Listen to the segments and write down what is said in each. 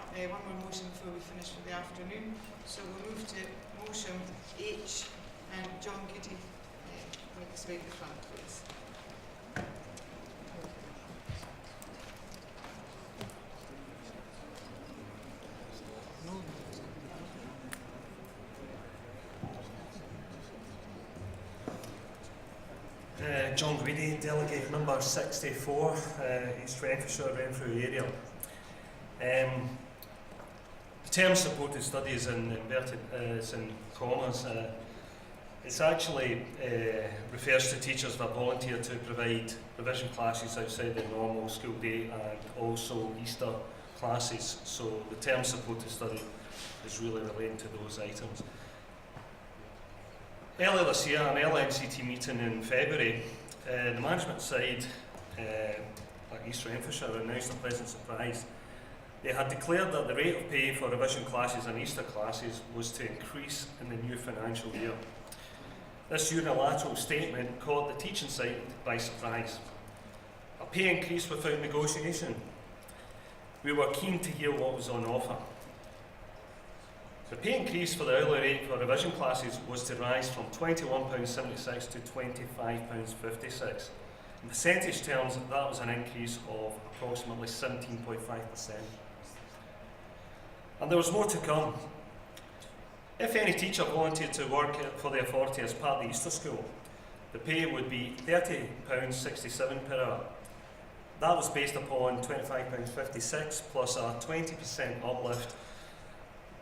one more motion before we finish for the afternoon. So we'll move to motion H, and John Guidi, make us way to the front, please. John Guidi, delegate number 64, East Renfrew, Renfrew area. The term supported studies in inverted is in commas. It's actually refers to teachers that volunteer to provide revision classes outside the normal school day and also Easter classes. So the term supported study is really relating to those items. Earlier this year, an SNCT meeting in February, the management side at East Renfrew announced a pleasant surprise. They had declared that the rate of pay for revision classes and Easter classes was to increase in the new financial year. This unilateral statement caught the teaching side by surprise. A pay increase without negotiation. We were keen to hear what was on offer. The pay increase for the hourly rate for revision classes was to rise from £21.76 to £25.56. In percentage terms, that was an increase of approximately 17.5%. And there was more to come. If any teacher volunteered to work for the authority as part of the Easter School, the pay would be £30.67 per hour. That was based upon £25.56 plus a 20% uplift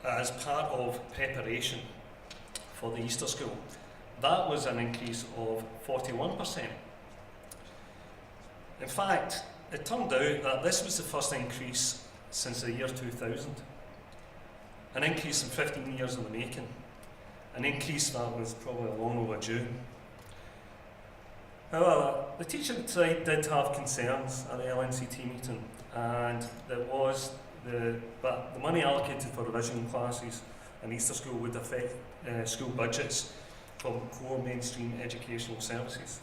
as part of preparation for the Easter School. That was an increase of 41%. In fact, it turned out that this was the first increase since the year 2000. An increase in 15 years in the making. An increase that was probably long overdue. However, the teaching side did have concerns at the SNCT meeting, and but the money allocated for revision classes and Easter School would affect school budgets from core mainstream educational services.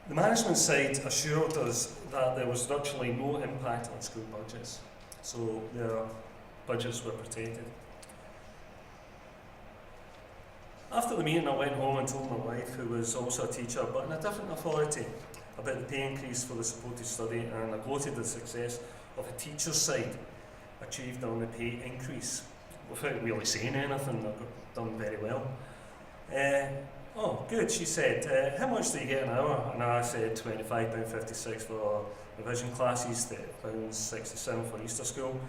The management side assured us that there was virtually no impact on school budgets, so their budgets were protected. After the meeting, I went home and told my wife, who was also a teacher but in a different authority, about the pay increase for the supported study, and I gloated the success of the teacher's side achieved on the pay increase. Without really saying anything, I got done very well. Oh, good, she said. How much do you get an hour? And I said £25.56 for revision classes, £30.67 for Easter School.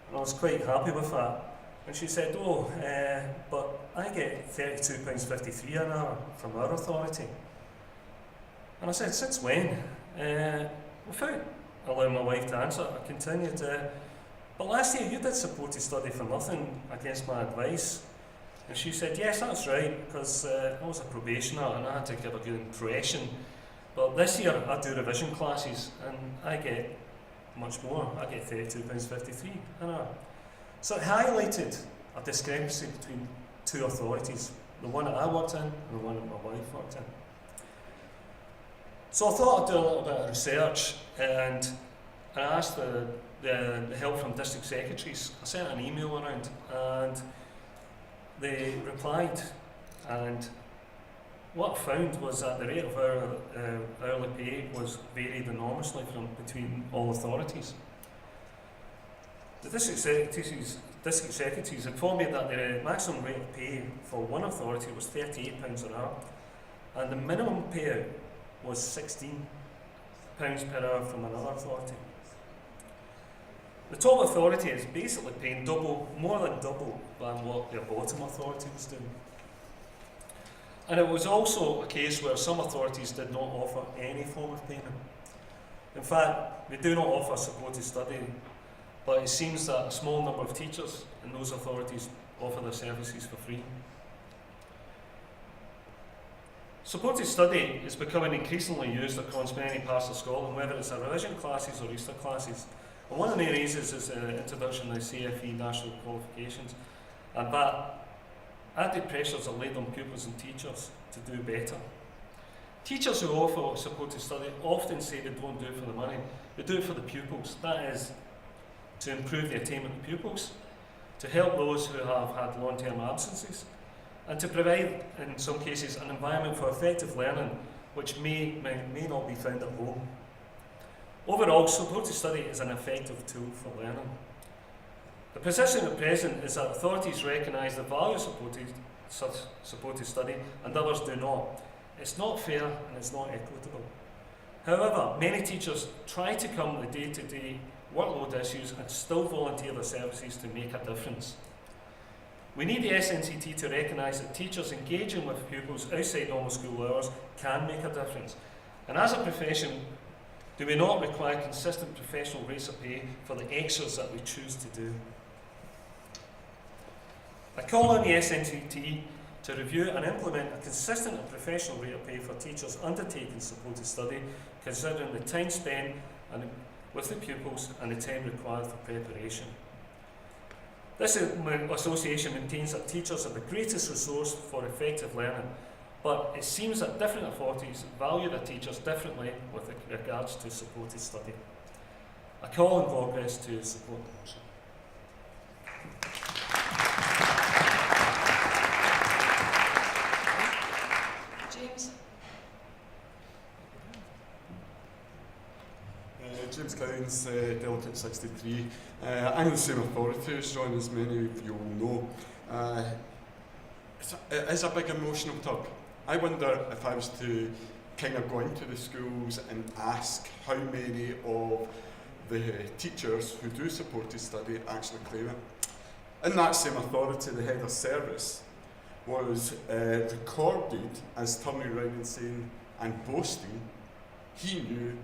And I was quite happy with that. And she said, but I get £32.53 an hour from our authority. And I said, since when? Without allowing my wife to answer, I continued, but last year you did supported study for nothing against my advice. And she said, yes, that's right, because I was a probationer and I had to give a good impression. But this year I do revision classes and I get much more. I get £32.53 an hour. So it highlighted a discrepancy between two authorities, the one that I worked in and the one that my wife worked in. So I thought I'd do a little bit of research, and I asked the help from district secretaries. I sent an email around and they replied, and what I found was that the rate of hourly pay was varied enormously between all authorities. The district secretaries informed me that the maximum rate of pay for one authority was £38 an hour, and the minimum payout was £16 per hour from another authority. The top authority is basically paying more than double than what their bottom authority was doing. And it was also a case where some authorities did not offer any form of payment. In fact, they do not offer supported study, but it seems that a small number of teachers in those authorities offer their services for free. Supported study is becoming increasingly used across many parts of Scotland, whether it's revision classes or Easter classes. And one of the reasons is the introduction of the CFE national qualifications, and that added pressures are laid on pupils and teachers to do better. Teachers who offer supported study often say they don't do it for the money, they do it for the pupils. That is, to improve the attainment of pupils, to help those who have had long-term absences, and to provide, in some cases, an environment for effective learning which may not be found at home. Overall, supported study is an effective tool for learning. The position at present is that authorities recognise the value of supported study and others do not. It's not fair and it's not equitable. However, many teachers try to come with day-to-day workload issues and still volunteer their services to make a difference. We need the SNCT to recognise that teachers engaging with pupils outside normal school hours can make a difference. And as a profession, do we not require consistent professional rates of pay for the extras that we choose to do? I call on the SNCT to review and implement a consistent and professional rate of pay for teachers undertaking supported study, considering the time spent with the pupils and the time required for preparation. This association maintains that teachers are the greatest resource for effective learning, but it seems that different authorities value their teachers differently with regards to supported study. I call on Progress to support the motion. James? James Collins, Delegate 63. I'm the same authority as John, as many of you will know. It is a big emotional tug. I wonder if I was to kind of go into the schools and ask how many of the teachers who do supported study actually claim it. In that same authority, the head of service was recorded as turning around and saying and boasting he knew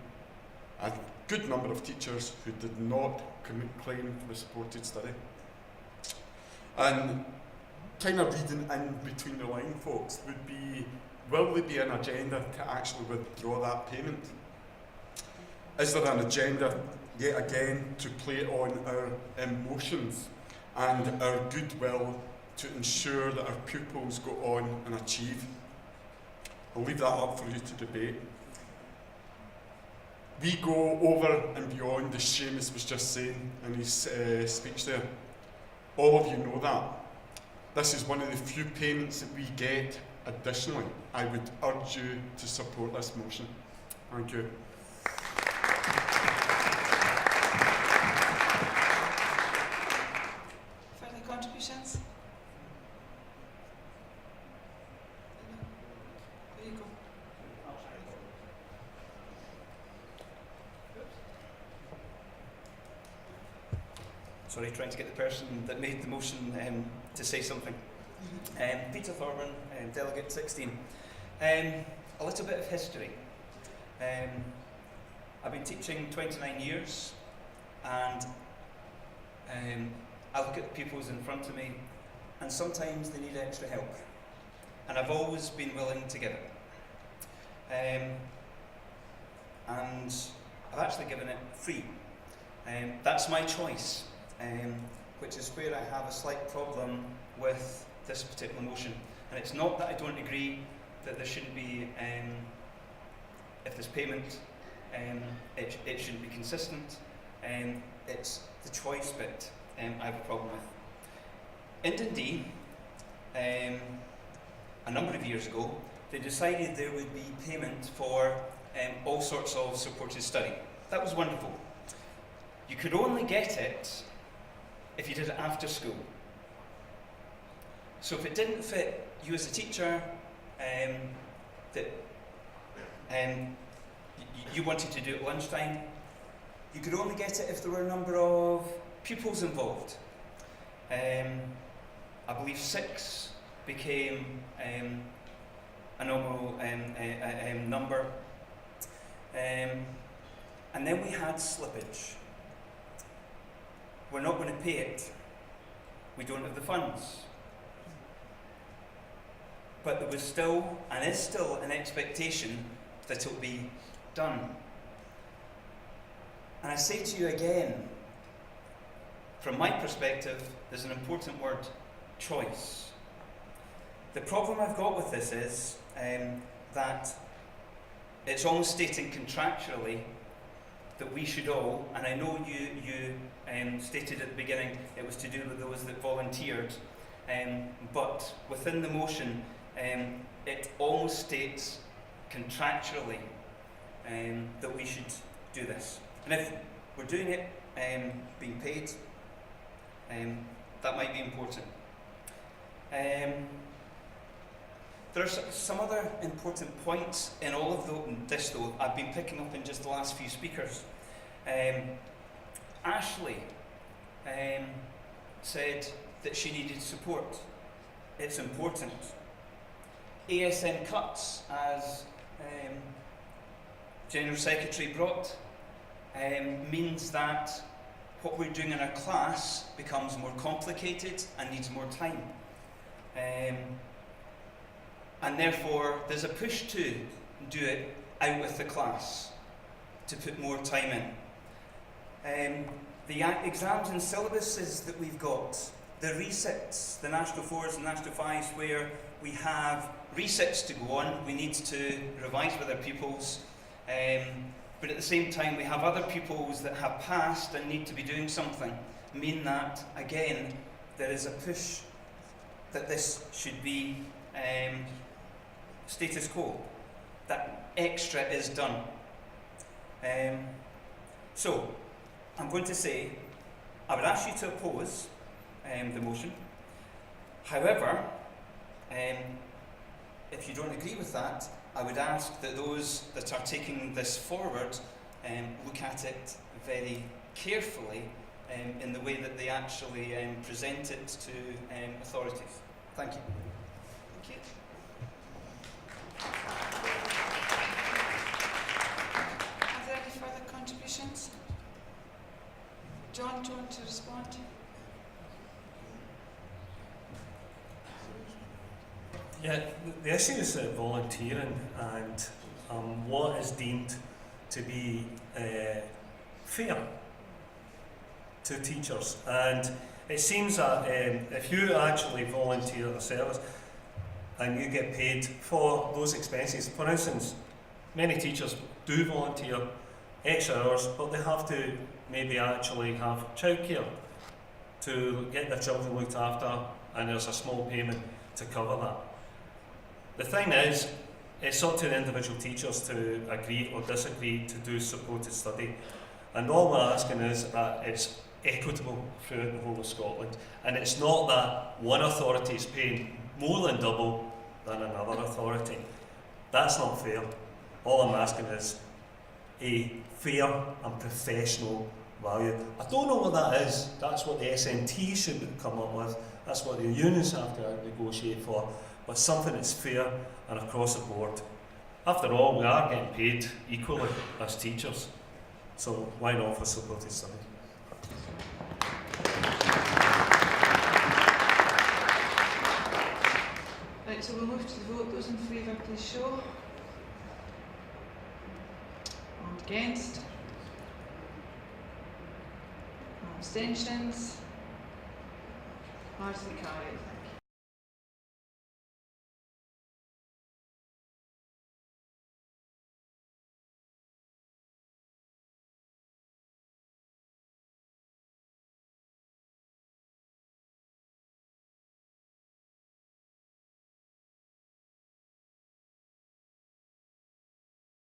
a good number of teachers who did not claim for the supported study. And kind of reading in between the line, folks, would be, will there be an agenda to actually withdraw that payment? Is there an agenda, yet again, to play on our emotions and our goodwill to ensure that our pupils go on and achieve? I'll leave that up for you to debate. We go over and beyond, as Seamus was just saying in his speech there. All of you know that. This is one of the few payments that we get additionally. I would urge you to support this motion. Thank you. Further contributions? There you go. Sorry, trying to get the person that made the motion to say something. Peter Thorburn, Delegate 16. A little bit of history. I've been teaching 29 years, and I look at the pupils in front of me, and sometimes they need extra help. And I've always been willing to give it. And I've actually given it free. That's my choice. Which is where I have a slight problem with this particular motion. And it's not that I don't agree that there shouldn't be, if there's payment, it shouldn't be consistent. It's the choice bit I have a problem with. In Dundee, a number of years ago, they decided there would be payment for all sorts of supported study. That was wonderful. You could only get it if you did it after school. So if it didn't fit you as a teacher, you wanted to do it at lunchtime, you could only get it if there were a number of pupils involved. I believe 6 became a normal number. And then we had slippage. We're not going to pay it. We don't have the funds. But there was still, and is still, an expectation that it will be done. And I say to you again, from my perspective, there's an important word, choice. The problem I've got with this is that it's almost stating contractually that we should all, and I know you stated at the beginning it was to do with those that volunteered, but within the motion it almost states contractually that we should do this. And if we're doing it being paid, that might be important. There are some other important points in all of this though I've been picking up in just the last few speakers. Ashley said that she needed support. It's important. ASN cuts, as General Secretary brought, means that what we're doing in our class becomes more complicated and needs more time. And therefore there's a push to do it out with the class, to put more time in. The exams and syllabuses that we've got, the resits, the National 4s and National 5s, where we have resits to go on, we need to revise with our pupils, but at the same time we have other pupils that have passed and need to be doing something, mean that, again, there is a push that this should be status quo, that extra is done. So, I'm going to say, I would ask you to oppose the motion. However, if you don't agree with that, I would ask that those that are taking this forward look at it very carefully in the way that they actually present it to authorities. Thank you. Thank you. Are there any further contributions? John, do you want to respond? Yeah, the issue is volunteering and what is deemed to be fair to teachers. And it seems that if you actually volunteer a service and you get paid for those expenses, for instance, many teachers do volunteer extra hours, but they have to maybe actually have childcare to get their children looked after, and there's a small payment to cover that. The thing is, it's up to the individual teachers to agree or disagree to do supported study, and all we're asking is that it's equitable throughout the whole of Scotland, and it's not that one authority is paying more than double than another authority. That's not fair. All I'm asking is a fair and professional value. I don't know what that is. That's what the SNCT should come up with. That's what the unions have to negotiate for. But something that's fair and across the board. After all, we are getting paid equally as teachers. So why not for supported study? Right, so we'll move to the vote. Those in favour, please show. And against? Abstentions? Largely carried.